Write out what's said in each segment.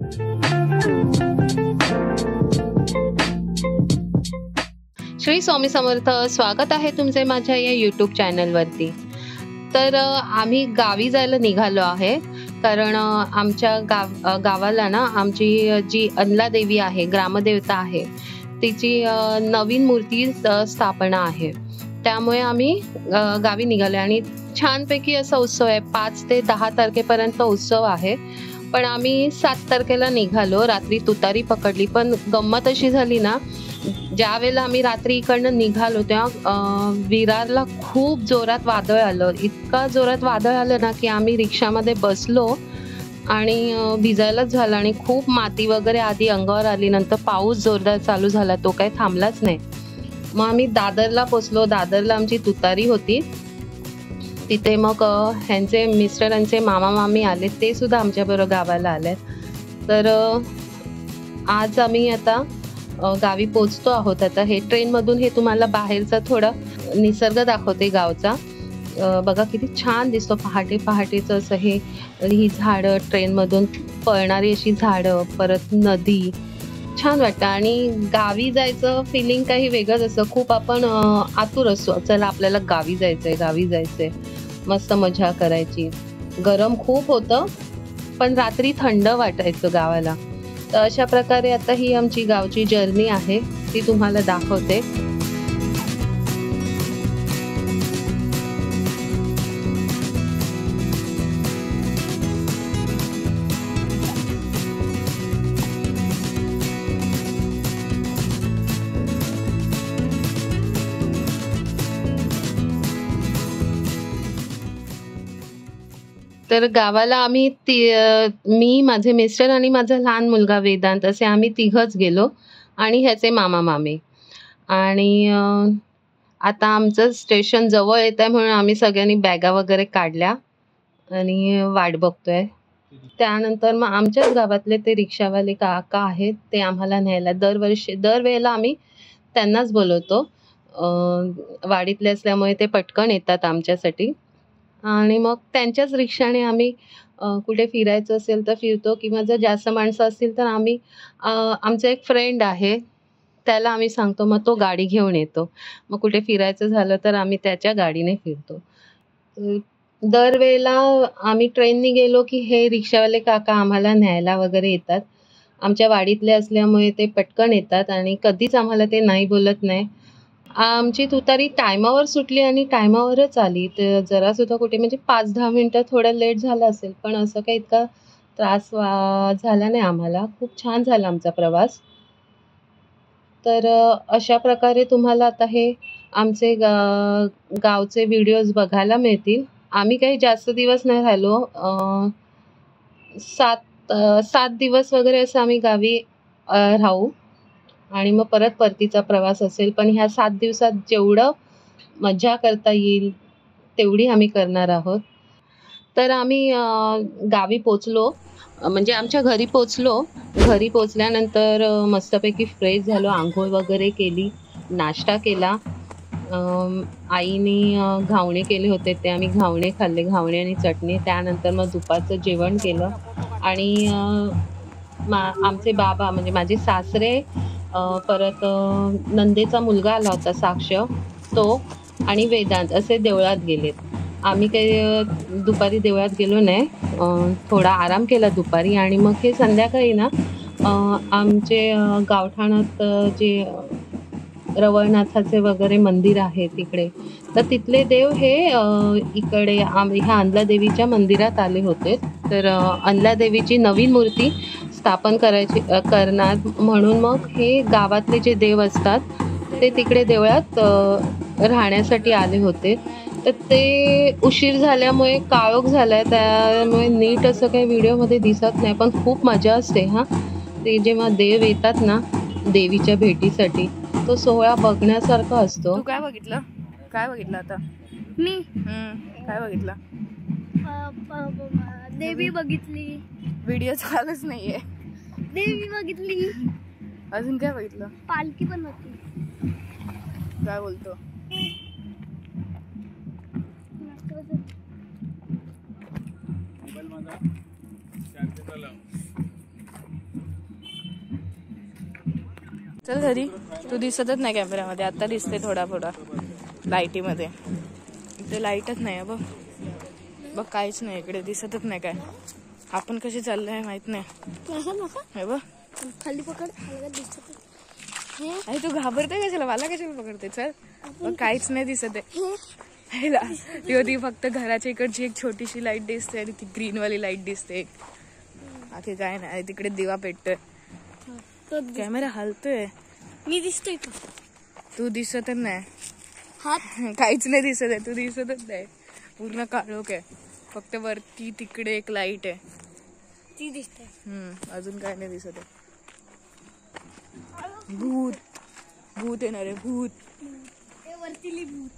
श्री स्वामी समर्थ. स्वागत आहे तुमचे माझ्या या यूट्यूब चॅनलवरती. तर आम्ही गावी जायला निघालो आहे, कारण आमच्या गावाला ना आमची जी अनला देवी आहे, ग्रामदेवता आहे, तिची नवीन मूर्ती स्थापना आहे. त्यामुळे आम्ही गावी निघालो आणि छानपैकी असा उत्सव आहे. 5 ते 10 तारखेपर्यंत उत्सव आहे. पण आम्ही 7 तारखेला निघालो. रात्री तुतारी पकडली. पण गंमत अशी झाली ना, ज्या वेळेला आम्ही रात्री इकडनं निघालो तेव्हा विरारला खूप जोरात वादळ आलं. इतका जोरात वादळ आलं ना की आम्ही रिक्षामध्ये बसलो आणि भिजायलाच झालं आणि खूप माती वगैरे आधी अंगावर आली. नंतर पाऊस जोरदार चालू झाला, तो काही थांबलाच नाही. मग आम्ही दादरला पोचलो. दादरला आमची तुतारी होती. तिथे मग ह्यांचे मिस्टरांचे मामा मामी आले, ते सुद्धा आमच्याबरोबर गावाला आले. तर आज आम्ही आता गावी पोचतो आहोत. आता हे ट्रेनमधून हे तुम्हाला बाहेरचा थोडा निसर्ग दाखवते गावचा. बघा किती छान दिसतो पहाटे पहाटेचं असं ही झाडं, ट्रेनमधून पळणारी अशी झाडं, परत नदी, छान वाटतं. आणि गावी जायचं फिलिंग काही वेगळंच असतं. खूप आपण आतुर असतो, चला आपल्याला गावी जायचंय, मस्त मजा करायची. गरम खूप होतं पण रात्री थंड वाटायचं गावाला. तर अशा प्रकारे आता ही आमची गावची जर्नी आहे, ती तुम्हाला दाखवते. तर गावाला आम्ही मी, माझे मिस्टर आणि माझा लहान मुलगा वेदांत, असे आम्ही तिघच गेलो आणि ह्याचे मामा मामी. आणि आता आमचं स्टेशन जवळ येत आहे म्हणून आम्ही सगळ्यांनी बॅगा वगैरे काढल्या आणि वाट बघतोय. त्यानंतर मग आमच्याच गावातले ते रिक्षावाले काका आहेत, ते आम्हाला न्यायला दरवेळेला आम्ही त्यांनाच बोलवतो. वाडीतले असल्यामुळे ते पटकन येतात आमच्यासाठी. आणि मग त्यांच्याच रिक्षाने आम्ही कुठे फिरायचं असेल तर फिरतो, किंवा जर जास्त माणसं असतील तर आम्ही आमचा एक फ्रेंड आहे त्याला आम्ही सांगतो, मग तो गाडी घेऊन येतो. मग कुठे फिरायचं झालं तर आम्ही त्याच्या गाडीने फिरतो. दरवेळेला आम्ही ट्रेननी गेलो की हे रिक्षावाले काका आम्हाला न्यायला वगैरे येतात. आमच्या वाडीतले असल्यामुळे ते पटकन येतात आणि कधीच आम्हाला ते नाही बोलत नाही. आमची तुतारी टायमावर सुटली आणि टायमावरच आली. तर जरासुद्धा कुठे म्हणजे 5-10 मिनटं थोडं लेट झालं असेल, पण असं काही इतका त्रास झाला नाही आम्हाला. खूप छान झाला आमचा प्रवास. तर अशा प्रकारे तुम्हाला आता हे आमचे गावचे व्हिडिओज बघायला मिळतील. आम्ही काही जास्त दिवस नाही राहिलो. 7 दिवस वगैरे असं आम्ही गावी राहू आणि मग परत परतीचा प्रवास असेल. पण ह्या 7 दिवसात जेवढं मजा करता येईल तेवढी आम्ही करणार आहोत. तर आम्ही गावी पोचलो, म्हणजे आमच्या घरी पोचलो. घरी पोचल्यानंतर मस्तपैकी फ्रेश झालो, आंघोळ वगैरे केली, नाश्ता केला. आईने घावणे केले होते, ते आम्ही घावणे खाल्ले, घावणे आणि चटणी. त्यानंतर मग दुपारचं जेवण केलं आणि आमचे बाबा म्हणजे माझे सासरे, परत नंदेचा मुलगा आला होता साक्ष, तो आणि वेदांत असे देवळात गेलेत. आम्ही काही दुपारी देवळात गेलो नाही. थोडा आराम केला दुपारी आणि मग हे संध्याकाळी ना आमचे गावठाणात जे रवळनाथाचे वगैरे मंदिर आहे तिकडे, तर तिथले देव हे इकडे ह्या अनला देवीच्या मंदिरात आले होते. तर अनला देवीची नवीन मूर्ती स्थापन करणार म्हणून मग हे गावातले जे देव असतात ते तिकडे देवळात राहण्यासाठी आले होते. तर ते उशीर झाल्यामुळे काळोख झालाय, त्यामुळे नीट असं काही व्हिडिओमध्ये दिसत नाही. पण खूप मजा असते हां, ते जेव्हा देव येतात ना देवीच्या भेटीसाठी, तो सोहळा बघण्यासारखा असतो. तू काय बघितलं आता? मी काय बघितलं? देवी बघितली. व्हिडिओ चालूच नाहीये. देवी बघितली. अजून काय बघितलं? पालखी पण होती. काय बोलतो? चल घरी. तू दिसतच नाही कॅमेऱ्यामध्ये. आता दिसते थोडा थोडा लाईटीमध्ये. इथे लाईटच नाही बघ. बघ काहीच नाही इकडे, दिसतच नाही काय. आपण कसे चाललोय माहित नाही. हे बघ खाली पकड. अरे तू घाबरते कशाला? मला कशाला पकडते? चल बघ काहीच नाही दिसत आहे. ती फक्त घराच्या इकडची एक छोटीशी लाईट दिसते आणि ती ग्रीन वाली लाईट दिसते. बाकी काय नाही. तिकडे दिवा पेटतोय. कॅमेरा हलतोय. मी दिसतोय का? तू दिसतच नाही. हात काहीच नाही दिसत आहे. तू दिसतच नाही. पूर्ण काळोख आहे. फक्त वरती तिकडे एक लाईट आहे. ती दिसते. अजून काय नाही दिसत आहे. भूत भूत येणार आहे. भूत वरती भूत.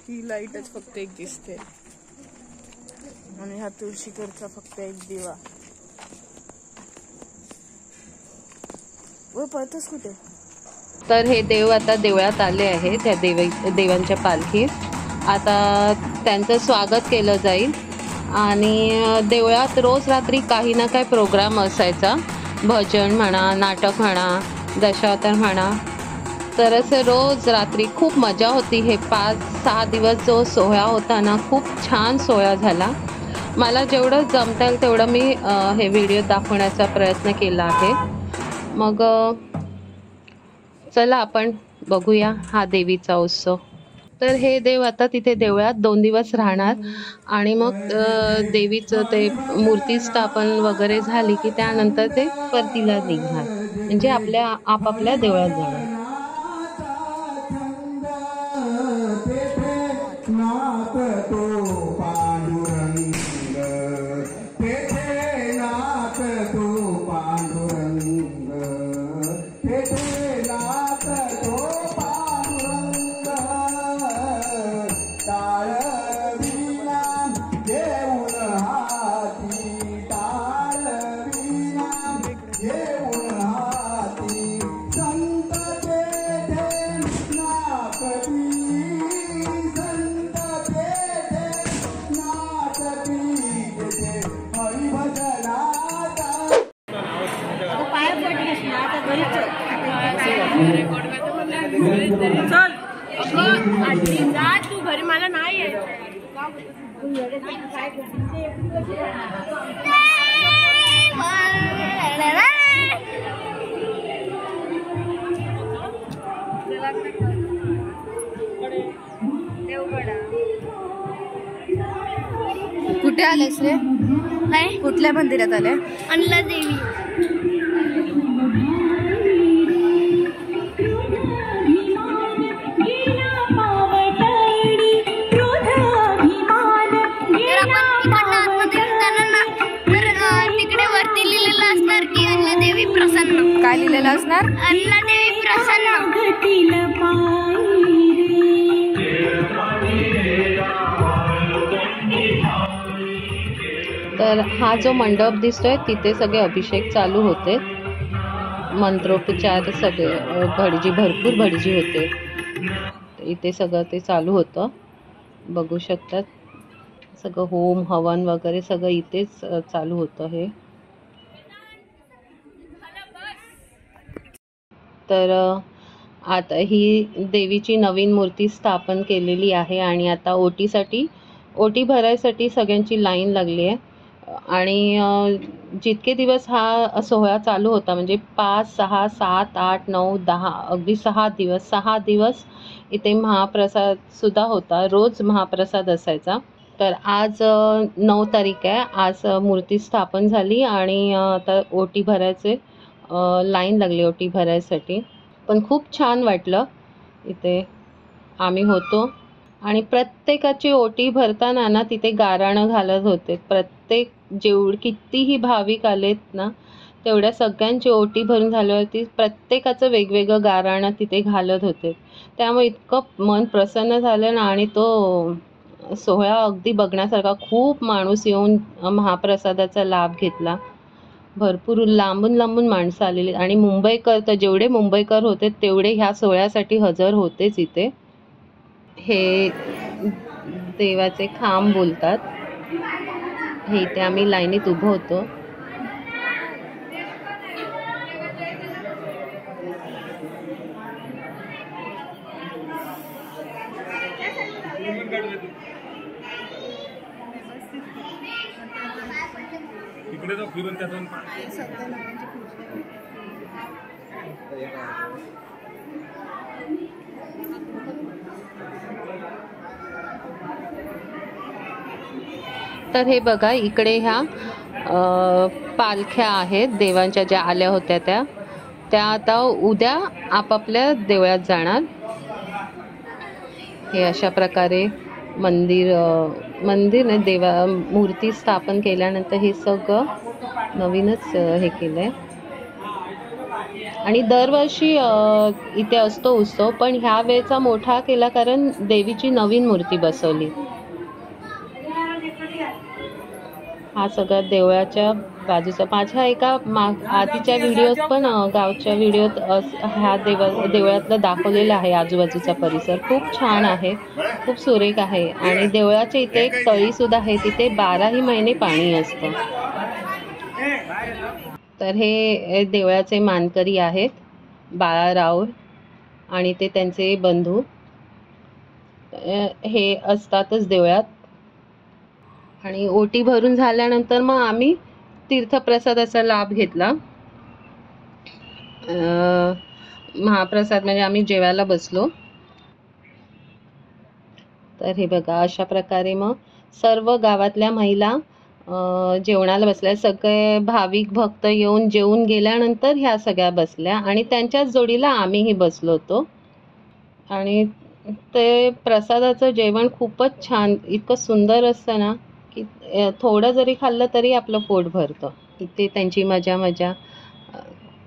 ही लाईटच फक्त एक दिसते आणि हा तुळशीकरचा फक्त एक दिवा. व पळतोस कुठे? तर हे देव आता देवळात आले आहे. त्या देवांच्या पालखीत आता त्यांचं स्वागत केलं जाईल. आणि देवळात रोज रात्री काही ना काही प्रोग्राम असायचा. भजन म्हणा, नाटक म्हणा, दशावतार म्हणा. तर असं रोज रात्री खूप मजा होती. हे 5-6 दिवस जो सोहळा होता ना, खूप छान सोहळा झाला. मला जेवढं जमता येईल तेवढं मी हे व्हिडिओ दाखवण्याचा प्रयत्न केला आहे. मग चला आपण बघूया हा देवीचा उत्सव. तर हे देव आता तिथे देवळात 2 दिवस राहणार आणि मग देवीचं ते मूर्ती स्थापन वगैरे झाली की त्यानंतर ते परतीला निघणार, म्हणजे आपल्या आपापल्या देवळात जाणार. तू घरी मला नाही कुठे आलेस रे? नाही. कुठल्या मंदिरात आले? अनला देवी. तिकडे वरती लिहिलेलं असणार की अनला देवी प्रसन्न. काय लिहिलेलं असणार? अनला देवी प्रसन्न. तर हा जो मंडप दिसतोय तिथे सगळे अभिषेक चालू होते, मंत्रोपचार सगळे, भरपूर भटजी होते. इथे सगळं ते चालू होतं, बघू शकतात. सगळं होम हवन वगैरे सगळं इथेच चालू होतं. हे तर आता ही देवीची नवीन मूर्ती स्थापन केलेली आहे आणि आता ओटी भरायसाठी सगळ्यांची लाईन लागली आहे. आणि जितके दिवस हा सोहळा चालू होता, म्हणजे 5, 6, 7, 8, 9, 10 अगदी 6 दिवस इथे महाप्रसाद सुद्धा होता. रोज महाप्रसाद असायचा. तर आज 9 तारीख आहे. आज मूर्ती स्थापन झाली आणि आता ओटी भरायचे लाईन लागली ओटी भरायसाठी. पण खूप छान वाटलं. इथे आम्ही होतो आणि प्रत्येकाची ओटी भरताना ना तिथे गाराणं घालत होते. प्रत्येक कितीही भाविक आलेत ना, तेवढ्या सगळ्यांची ओटी भरून झाल्यावरती प्रत्येकाचं वेगवेगळं गाराणं तिथे घालत होते. त्यामुळे इतकं मन प्रसन्न झालं ना. आणि तो सोहळा अगदी बघण्यासारखा. खूप माणूस येऊन महाप्रसादाचा लाभ घेतला. भरपूर लांबून माणसं आलेली आणि मुंबईकर, तर जेवढे मुंबईकर होते तेवढे ह्या सोहळ्यासाठी हजर होतेच इथे. हे देवाचे खांब बोलतात. हे इथे आम्ही लाईनीत उभं होतो. इकडे तो फिरून त्यातून तर हे बघा, इकडे ह्या पालख्या आहेत देवांच्या ज्या आल्या होत्या त्या आता उद्या आपापल्या देवळात जाणार. हे अशा प्रकारे मंदिर ने देवा मूर्ती स्थापन केल्यानंतर हे सगळं नवीनच हे केलंय. आणि दरवर्षी इथे असतो उत्सव, पण ह्या वेळेचा मोठा केला कारण देवीची नवीन मूर्ती बसवली. हा सगळा देवळाच्या बाजूचा. माझ्या एका आधीच्या व्हिडिओत पण गावच्या व्हिडिओत ह्या देवळातलं दाखवलेलं आहे. आजूबाजूचा परिसर खूप छान आहे, खूप सुरेख आहे. आणि देवळाच्या इथे एक तळी सुद्धा आहे, तिथे 12ही महिने पाणी असतं. तर हे देवळाचे मानकरी आहेत बाळाराव आणि ते त्यांचे बंधू. हे असतातच देवळात. आणि ओटी भरून झाल्यानंतर मग आम्ही तीर्थप्रसादाचा लाभ घेतला. महाप्रसाद म्हणजे आम्ही जेवायला बसलो. तर हे बघा, अशा प्रकारे मग सर्व गावातल्या महिला जेवणाला बसल्या. सगळे भाविक भक्त येऊन जेवून गेल्यानंतर ह्या सगळ्या बसल्या आणि त्यांच्याच जोडीला आम्हीही बसलो होतो. आणि ते प्रसादाचं जेवण खूपच छान, इतकं सुंदर असतं ना की थोडं जरी खाल्लं तरी आपलं पोट भरतं. इथे त्यांची मजा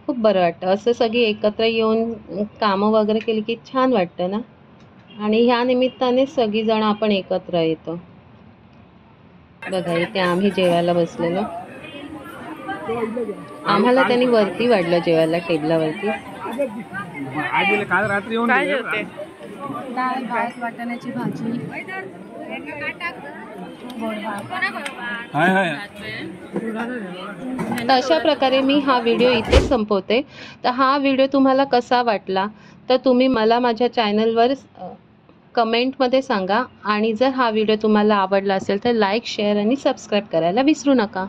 खूप बरं वाटतं. असं सगळी एकत्र येऊन कामं वगैरे केली की छान वाटतं ना. आणि ह्या निमित्ताने सगळीजण आपण एकत्र येतो. बघा, इथे आम्ही जेवायला बसलेलो. आम्हाला त्यांनी वरती वाढलं जेवायला टेबलावरती. काल रात्री येऊन काय जेवते? डाळ भात वाटाण्याची भाजी गोड भात. तर अशा प्रकारे मी हा व्हिडिओ इथे संपवते. तर हा व्हिडिओ तुम्हाला कसा वाटला तर तुम्ही मला माझ्या चॅनलवर कमेंटमध्ये सांगा. आणि जर हा व्हिडिओ तुम्हाला आवडला असेल तर लाईक, शेअर आणि सबस्क्राईब करायला विसरू नका.